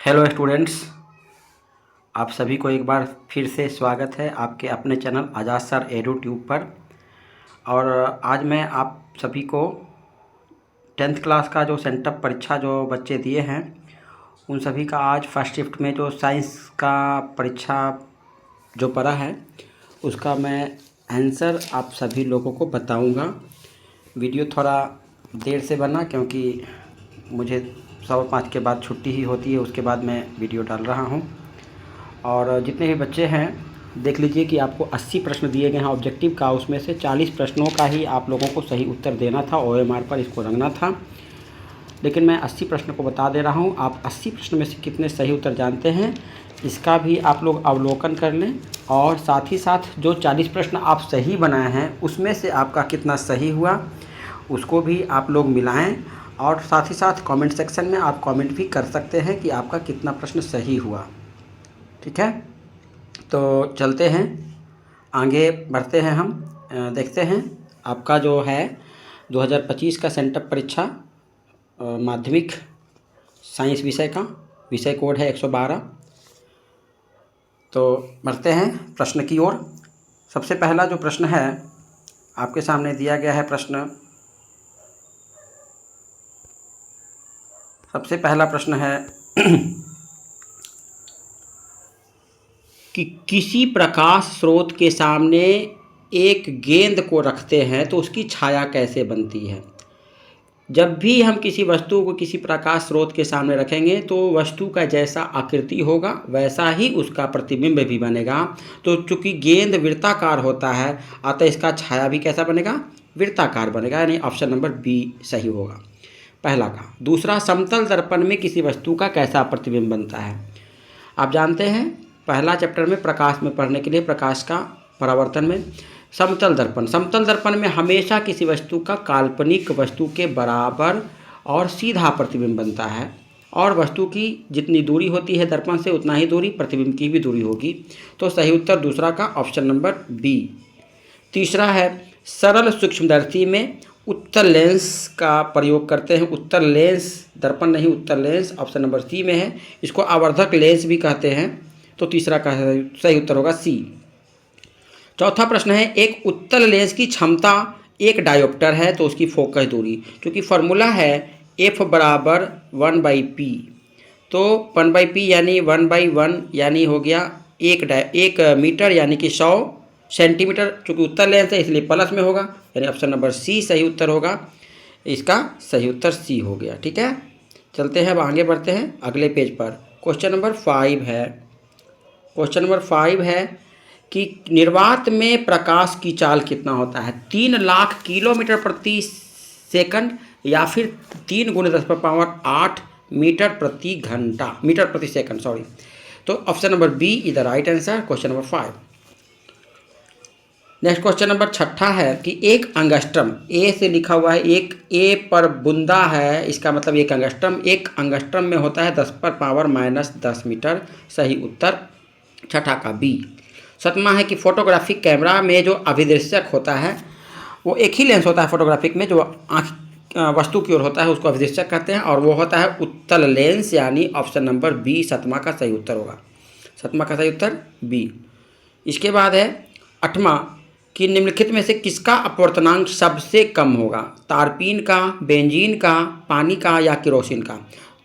Hello students, आप सभी को एक बार फिर से स्वागत है आपके अपने चैनल आज़ाद सर एडू ट्यूब पर। और आज मैं आप सभी को 10th क्लास का जो सेंटअप परीक्षा जो बच्चे दिए हैं उन सभी का आज फर्स्ट शिफ्ट में जो साइंस का परीक्षा जो पड़ा है उसका मैं आंसर आप सभी लोगों को बताऊंगा। वीडियो थोड़ा देर से बना क्योंकि मुझे 5:15 के बाद छुट्टी ही होती है, उसके बाद मैं वीडियो डाल रहा हूं। और जितने भी बच्चे हैं देख लीजिए कि आपको 80 प्रश्न दिए गए हैं ऑब्जेक्टिव का, उसमें से 40 प्रश्नों का ही आप लोगों को सही उत्तर देना था, OMR पर इसको रखना था। लेकिन मैं 80 प्रश्न को बता दे रहा हूं, आप 80 प्रश्न में से कितने सही उत्तर जानते हैं इसका भी आप लोग अवलोकन कर लें। और साथ ही साथ जो 40 प्रश्न आप सही बनाए हैं उसमें से आपका कितना सही हुआ उसको भी आप लोग मिलाएं। और साथ ही साथ कमेंट सेक्शन में आप कमेंट भी कर सकते हैं कि आपका कितना प्रश्न सही हुआ। ठीक है, तो चलते हैं आगे बढ़ते हैं। हम देखते हैं आपका जो है 2025 का सेंटअप परीक्षा माध्यमिक साइंस विषय का विषय कोड है 112। तो बढ़ते हैं प्रश्न की ओर। सबसे पहला जो प्रश्न है आपके सामने दिया गया है प्रश्न। सबसे पहला प्रश्न है कि किसी प्रकाश स्रोत के सामने एक गेंद को रखते हैं तो उसकी छाया कैसे बनती है। जब भी हम किसी वस्तु को किसी प्रकाश स्रोत के सामने रखेंगे तो वस्तु का जैसा आकृति होगा वैसा ही उसका प्रतिबिंब भी बनेगा। तो चूंकि गेंद वृत्ताकार होता है अतः इसका छाया भी कैसा बनेगा, वृत्ताकार बनेगा, यानी ऑप्शन नंबर बी सही होगा पहला का। दूसरा, समतल दर्पण में किसी वस्तु का कैसा प्रतिबिंब बनता है। आप जानते हैं पहला चैप्टर में प्रकाश में पढ़ने के लिए प्रकाश का परावर्तन में समतल दर्पण में हमेशा किसी वस्तु का काल्पनिक वस्तु के बराबर और सीधा प्रतिबिंब बनता है और वस्तु की जितनी दूरी होती है दर्पण से उतना ही दूरी प्रतिबिंब की भी दूरी होगी। तो सही उत्तर दूसरा का ऑप्शन नंबर बी। तीसरा है, सरल सूक्ष्मदर्शी में उत्तल लेंस का प्रयोग करते हैं। उत्तल लेंस, दर्पण नहीं उत्तल लेंस, ऑप्शन नंबर सी में है। इसको आवर्धक लेंस भी कहते हैं। तो तीसरा का सही उत्तर होगा सी। चौथा प्रश्न है, एक उत्तल लेंस की क्षमता एक डायोप्टर है तो उसकी फोकस दूरी, क्योंकि फॉर्मूला है F बराबर 1/p। तो 1/p यानी 1/1 यानी हो गया एक मीटर यानी कि 100 सेंटीमीटर। चूँकि उत्तल लेंस है इसलिए प्लस में होगा, यानी ऑप्शन नंबर सी सही उत्तर होगा। इसका सही उत्तर सी हो गया। ठीक है, चलते हैं अब आगे बढ़ते हैं अगले पेज पर। क्वेश्चन नंबर 5 है कि निर्वात में प्रकाश की चाल कितना होता है। 3 लाख किलोमीटर प्रति सेकंड या फिर 3 × 10⁸ मीटर प्रति सेकंड, सॉरी। तो option number b is the right answer, question number 5। Next question number 6 है कि एक अंगस्ट्रम, ए से लिखा हुआ है, एक ए पर बूंदा है, इसका मतलब एक अंगस्ट्रम में होता है 10⁻⁻10 मीटर। सही उत्तर 6 का बी। 7वां है कि फोटोग्राफिक कैमरा में जो अभिदृश्यक होता है वो एक ही लेंस होता है फोटोग्राफिक में, जो आँख वस्तु की ओर होता है उसको अभिदृश्यक कहते हैं और वो होता है उत्तल लेंस, यानी ऑप्शन नंबर बी 7वां का सही उत्तर होगा। 7वां का सही उत्तर बी। इसके बाद है 8वां कि निम्नलिखित में से किसका अपवर्तनांक सबसे कम होगा। तारपीन का, बेंजीन का, पानी का या केरोसिन का।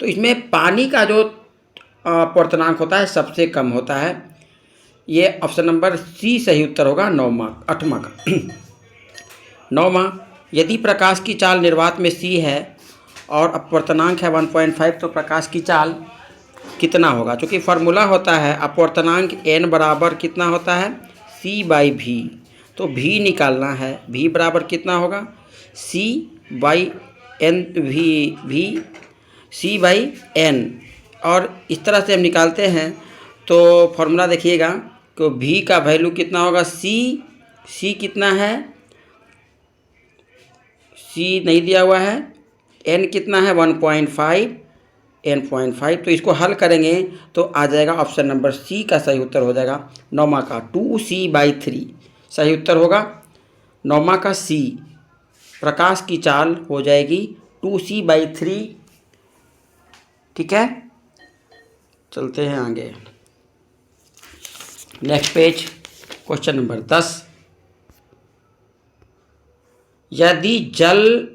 तो इसमें पानी का जो अपवर्तनांक होता है सबसे कम होता है, ये ऑप्शन नंबर सी सही उत्तर होगा 8वां का। 9वां, यदि प्रकाश की चाल निर्वात में सी है और अपवर्तनांक है 1.5 तो प्रकाश की चाल कितना होगा। चूँकि फार्मूला होता है अपवर्तनांक n बराबर कितना होता है, c/v। तो v निकालना है, v बराबर कितना होगा, c/n। और इस तरह से हम निकालते हैं तो फॉर्मूला देखिएगा तो v का वैल्यू कितना होगा, c कितना है, c नहीं दिया हुआ है, n कितना है 1.5, n.5। तो इसको हल करेंगे तो आ जाएगा ऑप्शन नंबर सी का सही उत्तर हो जाएगा 9वां का 2c/3 सही उत्तर होगा। 9वां का सी, प्रकाश की चाल हो जाएगी 2c/3। ठीक है, चलते हैं आगे। Next page, question number 10। यदि जल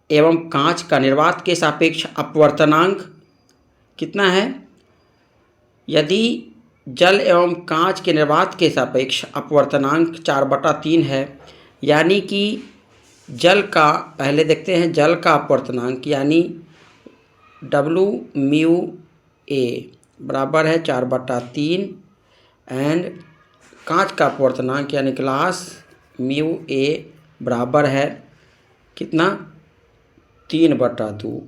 एवं कांच का निर्वात के सापेक्ष अपवर्तनांक कितना है? यदि जल एवं कांच के निर्वात के सापेक्ष अपवर्तनांक 4/3 है, यानी कि जल का, पहले देखते हैं जल का अपवर्तनांक, यानी WμA बराबर है 4/3 एंड कांच का अपवर्तनांक यानी ग्लास μA बराबर है कितना? 3/2।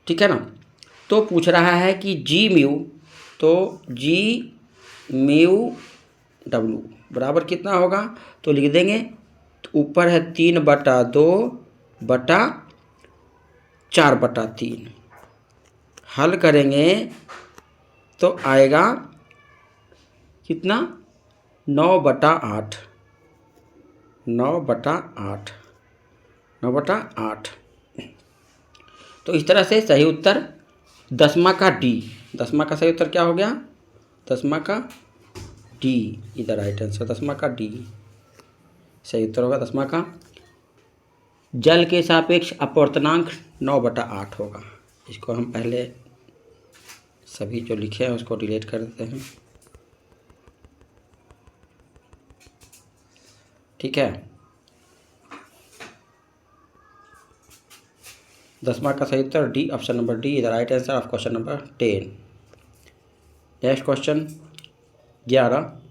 ठीक है ना। तो पूछ रहा है कि Gμ, तो Gμw बराबर कितना होगा? तो लिख देंगे, ऊपर है 3/2/4/3। हल करेंगे तो आएगा कितना? 9/8। 9/8। तो इस तरह से सही उत्तर 10वां का D। 10वां का सही उत्तर क्या हो गया? 10वां का D, इधर राइट आंसर 10वां का D सही उत्तर होगा। 10वां का जल के सापेक्ष अपवर्तनांक 9/8 होगा। इसको हम पहले सभी जो लिखे हैं उसको डिलीट कर देते हैं। ठीक है। 10वां का सही उत्तर D, option number D is the right answer of question number 10। Next question 11।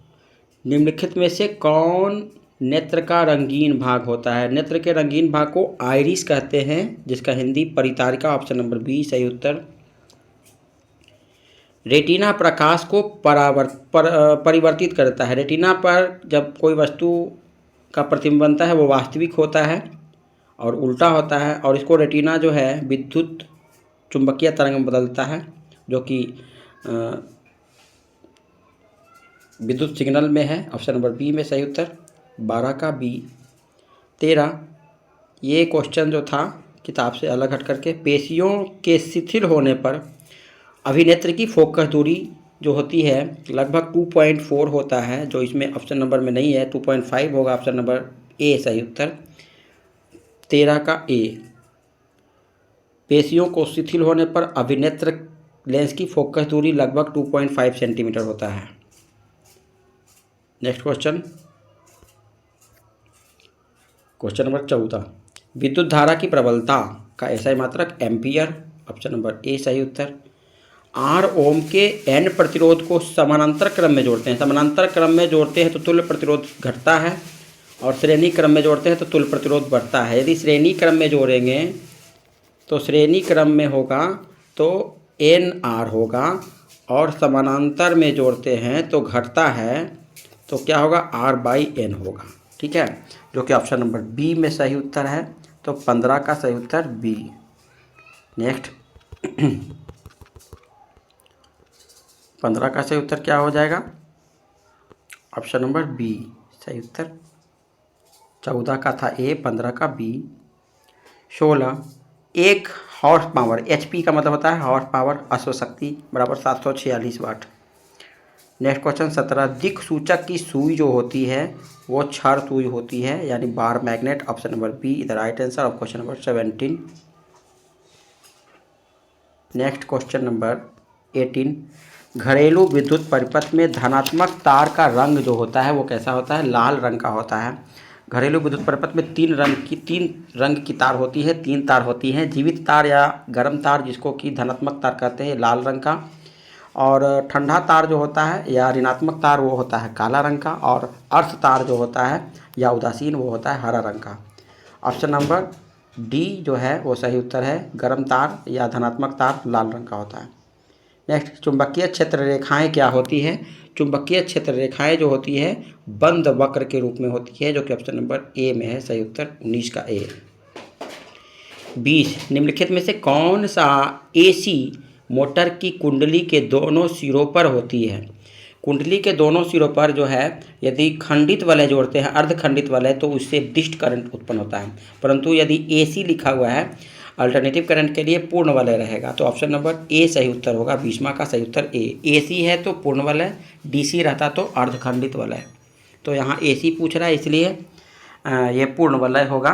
निम्नलिखित में से कौन नेत्र का रंगीन भाग होता है? नेत्र के रंगीन भाग को आइरिस कहते हैं, जिसका हिंदी परितारिका, ऑप्शन नंबर बी सही उत्तर। रेटिना प्रकाश को परिवर्तित करता है। रेटिना पर जब कोई वस्तु का प्रतिबिंब बनता है वो वास्तविक होता है और उल्टा होता है, और इसको रेटिना जो है विद्युत चुंबकीय तरंग में बदलता है, जो कि विद्युत सिग्नल में है, ऑप्शन नंबर बी में सही उत्तर। 12 का बी। 13, ये क्वेश्चन जो था किताब से अलग हट करके, पेशियों के शिथिल होने पर अभिनेत्र की फोकस दूरी जो होती है लगभग 2.4 होता है, जो इसमें ऑप्शन नंबर में नहीं है, 2.5 होगा, ऑप्शन नंबर ए सही उत्तर। 13 का ए। पेशियों को शिथिल होने पर अभिनेत्र लेंस की फोकस दूरी लगभग 2.5 सेंटीमीटर होता है। Next question, question number 14। विद्युत धारा की प्रबलता का एसआई मात्रक एम्पियर, ऑप्शन नंबर ए सही उत्तर। 8 ओम के एन प्रतिरोध को समानांतर क्रम में जोड़ते हैं। समानांतर क्रम में जोड़ते हैं तो तुल्य प्रतिरोध घटता है, और श्रेणी क्रम में जोड़ते हैं तो तुल्य प्रतिरोध बढ़ता है। यदि श्रेणी क्रम में जोड़ेंगे तो श्रेणी क्रम में होगा तो NR होगा, और समानांतर में जोड़ते हैं तो घटता है तो क्या होगा? R/N होगा। ठीक है, जो कि ऑप्शन नंबर बी में सही उत्तर है। तो 15 का सही उत्तर बी। नेक्स्ट 15 का सही उत्तर क्या हो जाएगा? ऑप्शन नंबर बी सही उत्तर। 14 का था ए, 15 का बी। 16, 1 हॉर्स पावर, HP का मतलब होता है हॉर्स पावर, अश्वशक्ति बराबर 746 वाट। Next question 17। दिक् सूचक की सुई जो होती है वो क्षार सुई होती है, यानी bar magnet, option number b is the right answer of question number 17। Next question number 18। घरेलू विद्युत परिपथ में धनात्मक तार का रंग जो होता है वो कैसा होता है? लाल रंग का होता है। घरेलू विद्युत परिपथ में 3 रंग की तार होती है, 3 तार होती हैं। जीवित तार या गर्म तार, जिसको कि धनात्मक तार कहते हैं, लाल रंग का, और ठंडा तार जो होता है या ऋणात्मक तार वो होता है काला रंग का, और अर्थ तार जो होता है या उदासीन वो होता है हरा रंग का। ऑप्शन नंबर डी जो है वो सही उत्तर है। गर्म तार या धनात्मक तार लाल रंग का होता है। नेक्स्ट, चुंबकीय क्षेत्र रेखाएं क्या होती हैं? चुंबकीय क्षेत्र रेखाएं जो होती है बंद वक्र के रूप में होती है, जो कि ऑप्शन नंबर ए में है सही उत्तर, 19 का ए। 20, निम्नलिखित में से कौन सा AC मोटर की कुंडली के दोनों सिरों पर होती है? कुंडली के दोनों सिरों पर जो है यदि खंडित वलय जोड़ते हैं, अर्धखंडित वलय, तो उससे डिस्ट करंट उत्पन्न होता है। परंतु यदि AC लिखा हुआ है अल्टरनेटिव करंट के लिए पूर्ण वलय रहेगा, तो ऑप्शन नंबर ए सही उत्तर होगा। 20वां का सही उत्तर ए। एसी है तो पूर्ण वलय, डीसी रहता तो अर्धखंडित वलय। तो यहाँ एसी पूछ रहा है, इसलिए ये पूर्ण वलय होगा।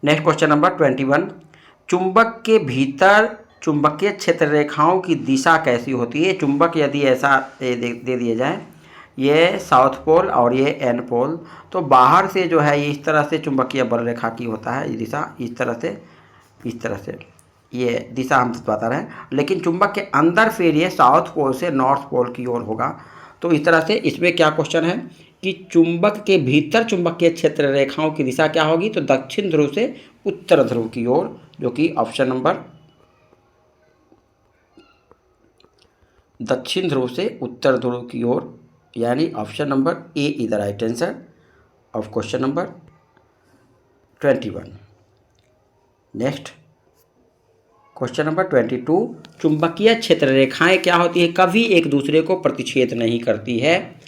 नेक्स्ट क्वेश्चन नंबर 21, चुंबक के भीतर चुंबकीय क्षेत्र रेखाओं की दिशा कैसी होती है? चुंबक यदि ऐसा दे दिया जाए, ये साउथ पोल और ये एन पोल, तो बाहर से जो है ये इस तरह से चुंबकीय बल रेखा की होता है, ये दिशा इस तरह से ये दिशा हम बता रहे हैं। लेकिन चुंबक के अंदर फिर ये साउथ पोल से नॉर्थ पोल की ओर होगा। तो इस तरह से इसमें क्या क्वेश्चन है कि चुंबक के भीतर चुंबकीय क्षेत्र रेखाओं की दिशा क्या होगी? तो दक्षिण ध्रुव से उत्तर ध्रुव की ओर, जो कि ऑप्शन नंबर दक्षिण ध्रुव से उत्तर ध्रुव की ओर, यानी option number A is the right answer of question number 21। Next question number 22, चुंबकीय क्षेत्र रेखाएं क्या होती है? कभी एक दूसरे को प्रतिच्छेद नहीं करती है।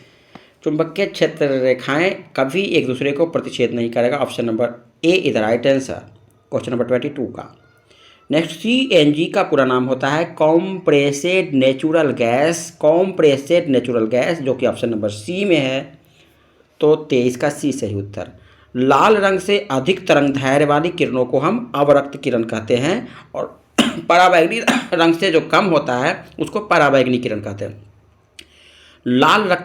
चुंबकीय क्षेत्र रेखाएं कभी एक दूसरे को प्रतिच्छेद नहीं करेगा, option number A is the right answer question number 22 का। नेक्स्ट, सीएनजी का पूरा नाम होता है कॉम्प्रेसेड नेचुरल गैस। कॉम्प्रेसेड नेचुरल गैस, जो कि ऑप्शन नंबर सी में है, तो 23 का सी सही उत्तर। लाल रंग से अधिक तरंग दैर्घ्य वाली किरणों को हम अवरक्त किरण कहते हैं, और पराबैंगनी रंग से जो कम होता है उसको पराबैंगनी किरण कहते हैं। लाल रंग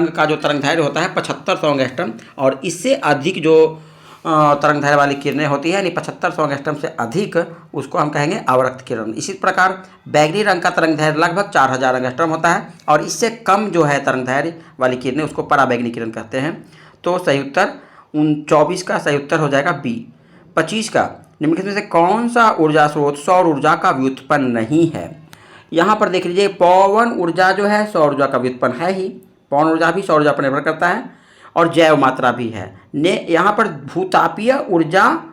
का जो तरंग दैर्घ्य होता है 7500 एंगस्ट्रॉम, और इससे अधिक जो तरंग दैर्घ्य वाली किरणें होती है, यानी 7500 एंगस्ट्रॉम से अधिक, उसको हम कहेंगे अवरक्त किरण। इसी प्रकार बैगनी रंग का तरंग दैर्घ्य लगभग 4000 एंगस्ट्रॉम होता है, और इससे कम जो है तरंग दैर्घ्य वाली किरणें, उसको पराबैंगनी किरण कहते हैं। तो सही उत्तर 24 का सही उत्तर हो जाएगा बी। 25 का, निम्नलिखित में से कौन सा ऊर्जा स्रोत सौर ऊर्जा का व्युत्पन्न नहीं है? यहाँ पर देख लीजिए, पवन ऊर्जा जो है सौर ऊर्जा का व्युत्पन्न है ही, पवन ऊर्जा भी सौर ऊर्जा पर निर्भर करता है, और जैव मात्रा भी है। यहाँ पर भूतापीय ऊर्जा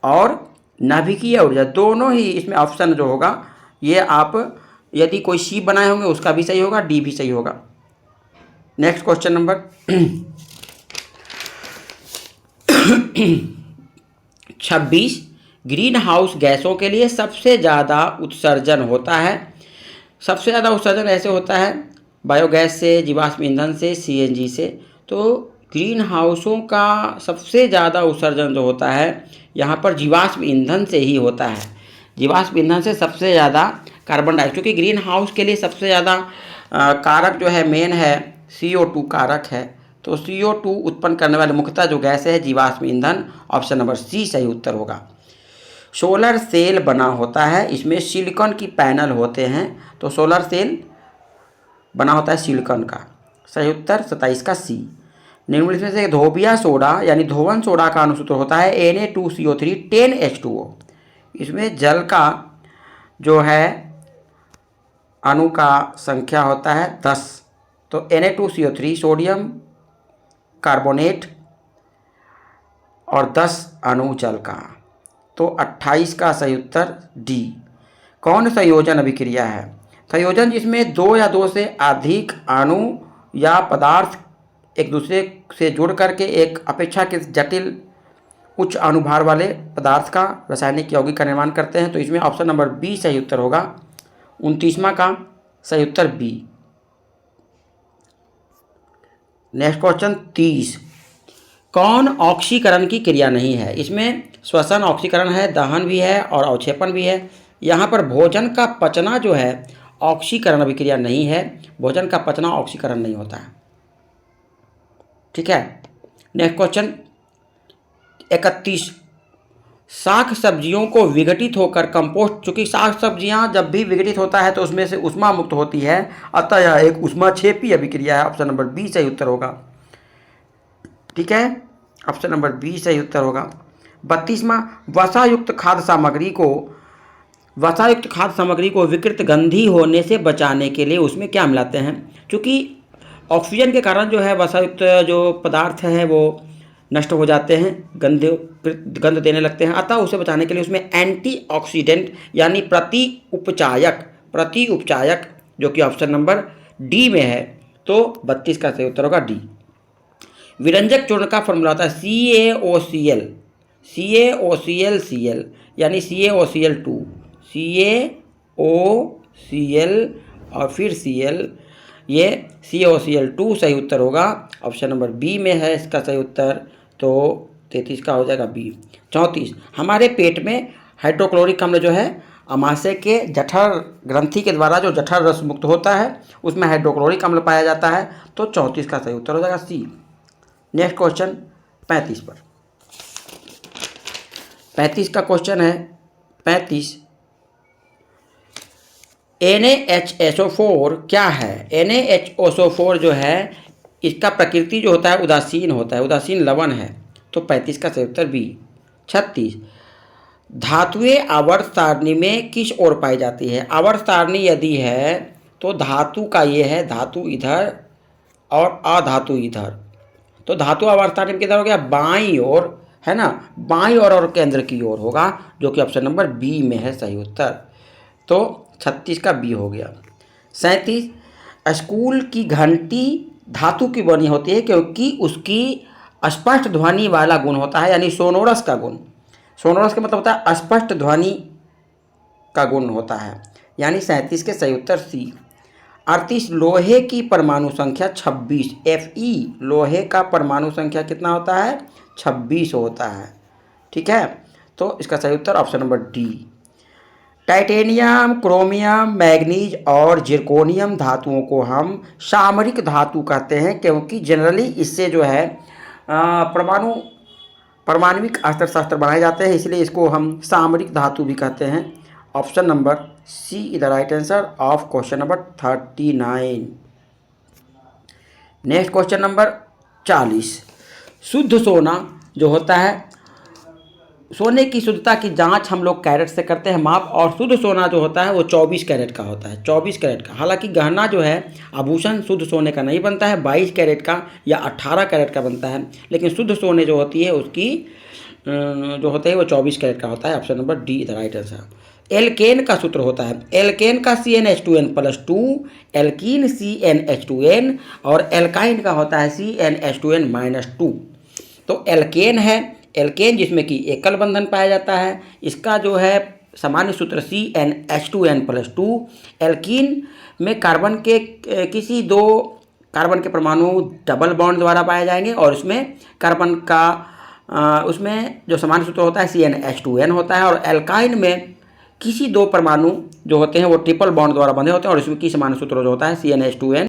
और नाभिकीय ऊर्जा दोनों ही इसमें ऑप्शन जो होगा, ये आप यदि कोई सी बनाए होंगे उसका भी सही होगा, डी भी सही होगा। Next question number 26, green house गैसों के लिए सबसे ज़्यादा उत्सर्जन होता है। सबसे ज़्यादा उत्सर्जन ऐसे होता है बायोगैस से, जीवाश्म ईंधन से, सीएनजी से। तो ग्रीन हाउसों का सबसे ज़्यादा उत्सर्जन जो होता है यहाँ पर जीवाश्म ईंधन से ही होता है। जीवाश्म ईंधन से सबसे ज़्यादा कार्बन डाइऑक्साइड, क्योंकि ग्रीन हाउस के लिए सबसे ज़्यादा कारक जो है मेन है CO2 कारक है। तो CO2 उत्पन्न करने वाले मुख्यतः जो गैस है जीवाश्म ईंधन, ऑप्शन नंबर सी सही उत्तर होगा। सोलर सेल बना होता है, इसमें सिलिकॉन की पैनल होते हैं, तो सोलर सेल बना होता है सिलिकॉन का। सही उत्तर 27 का सी। निम्नलिखित में से धोबिया सोडा यानी धोवन सोडा का अनुसूत्र होता है Na2CO3 10H2O। इसमें जल का जो है अणु का संख्या होता है 10, तो Na2CO3 सोडियम कार्बोनेट और 10 अणु जल का, तो 28 का सही उत्तर डी। कौन संयोजन अभिक्रिया है? संयोजन जिसमें 2 या 2 से अधिक अणु या पदार्थ एक दूसरे से जुड़ करके एक अपेक्षाकृत जटिल उच्च अणुभार वाले पदार्थ का रासायनिक यौगिक का निर्माण करते हैं। तो इसमें ऑप्शन नंबर बी सही उत्तर होगा। 29वां का सही उत्तर बी। नेक्स्ट क्वेश्चन 30, कौन ऑक्सीकरण की क्रिया नहीं है? इसमें श्वसन ऑक्सीकरण है, दहन भी है और अवक्षेपण भी है। यहाँ पर भोजन का पचना जो है ऑक्सीकरण अभिक्रिया नहीं है, भोजन का पचना ऑक्सीकरण नहीं होता है। ठीक है। नेक्स्ट क्वेश्चन 31, शाक सब्जियों को विघटित होकर कंपोस्ट, चूंकि शाक सब्जियां जब भी विघटित होता है तो उसमें से उष्मा मुक्त होती है, अतः यह एक उष्माक्षेपी अभिक्रिया है। ऑप्शन नंबर बी सही उत्तर होगा। ठीक है, ऑप्शन नंबर बी सही उत्तर होगा। 32वां, वसायुक्त खाद्य सामग्री को विकृत गंधी होने से बचाने के लिए उसमें क्या मिलाते हैं? क्योंकि ऑक्सीजन के कारण जो है वसायुक्त जो पदार्थ हैं वो नष्ट हो जाते हैं, गंध देने लगते हैं, अतः उसे बचाने के लिए उसमें एंटीऑक्सीडेंट यानी प्रति उपचायक जो कि ऑप्शन नंबर डी में है, तो 32 का सही उत्तर होगा डी। विरंजक चूर्ण का फॉर्मूला होता है CaOCl, CaOCl यानी CaOCl2, CaOCl और फिर Cl, ये CaOCl2 सही उत्तर होगा। ऑप्शन नंबर बी में है इसका सही उत्तर, तो 33 का हो जाएगा बी। 34, हमारे पेट में हाइड्रोक्लोरिक अम्ल जो है अमाशय के जठर ग्रंथि के द्वारा जो जठर रस मुक्त होता है उसमें हाइड्रोक्लोरिक अम्ल पाया जाता है, तो 34 का सही उत्तर हो जाएगा सी। नेक्स्ट क्वेश्चन 35 पर। 35 का क्वेश्चन है 35, NaHSO4 क्या है? NaHSO4 जो है इसका प्रकृति जो होता है उदासीन होता है, उदासीन लवण है, तो 35 का सही उत्तर बी। 36, धातुएं आवर्त सारणी में किस ओर पाई जाती है? आवर्त सारणी यदि है तो धातु का ये है, धातु इधर और अधातु इधर, तो धातु आवर्त सारणी में किधर हो गया? बाईं ओर, है ना, बाईं ओर और केंद्र की ओर होगा, जो कि ऑप्शन नंबर बी में है सही उत्तर, तो 36 का बी हो गया। 37, स्कूल की घंटी धातु की बनी होती है क्योंकि उसकी स्पष्ट ध्वनि वाला गुण होता है, यानी सोनोरस का गुण। सोनोरस का मतलब होता है स्पष्ट ध्वनि का गुण होता है, यानी 37 के सही उत्तर सी। 38, लोहे की परमाणु संख्या 26, Fe लोहे का परमाणु संख्या कितना होता है? 26 होता है, ठीक है, तो इसका सही उत्तर option number D. Titanium, chromium, manganese और जिरकोनियम धातुओं को हम सामरिक धातु कहते हैं क्योंकि जनरली इससे जो है परमाणविक अस्त्र शस्त्र बनाए जाते हैं, इसलिए इसको हम सामरिक धातु भी कहते हैं। Option number c is the right answer of question number 39। Next question number 40, शुद्ध सोना जो होता है, सोने की शुद्धता की जांच हम लोग कैरेट से करते हैं माप, और शुद्ध सोना जो होता है वो 24 कैरेट का होता है, 24 कैरेट का। हालांकि गहना जो है आभूषण शुद्ध सोने का नहीं बनता है, 22 कैरेट का या 18 कैरेट का बनता है, लेकिन शुद्ध सोने जो होती है उसकी जो होता है वो 24 कैरेट का होता है। Option number d the right answer. Alkane का सूत्र होता है, एल्केन का CnH2n+2, एल्कीन CnH2n, और एल्काइन का होता है CnH2n-2। तो एल्केन है, एल्केन जिसमें कि एकल बंधन पाया जाता है, इसका जो है सामान्य सूत्र CnH2n+2। एल्कीन में कार्बन के किसी दो कार्बन के परमाणु डबल बॉन्ड द्वारा पाए जाएंगे, और उसमें कार्बन का उसमें जो सामान्य सूत्र होता है CnH2n होता है, और एल्काइन में किसी दो परमाणु जो होते हैं वो ट्रिपल बॉन्ड द्वारा बंधे होते हैं, और इसमें की सामान्य सूत्र जो होता है CnH2n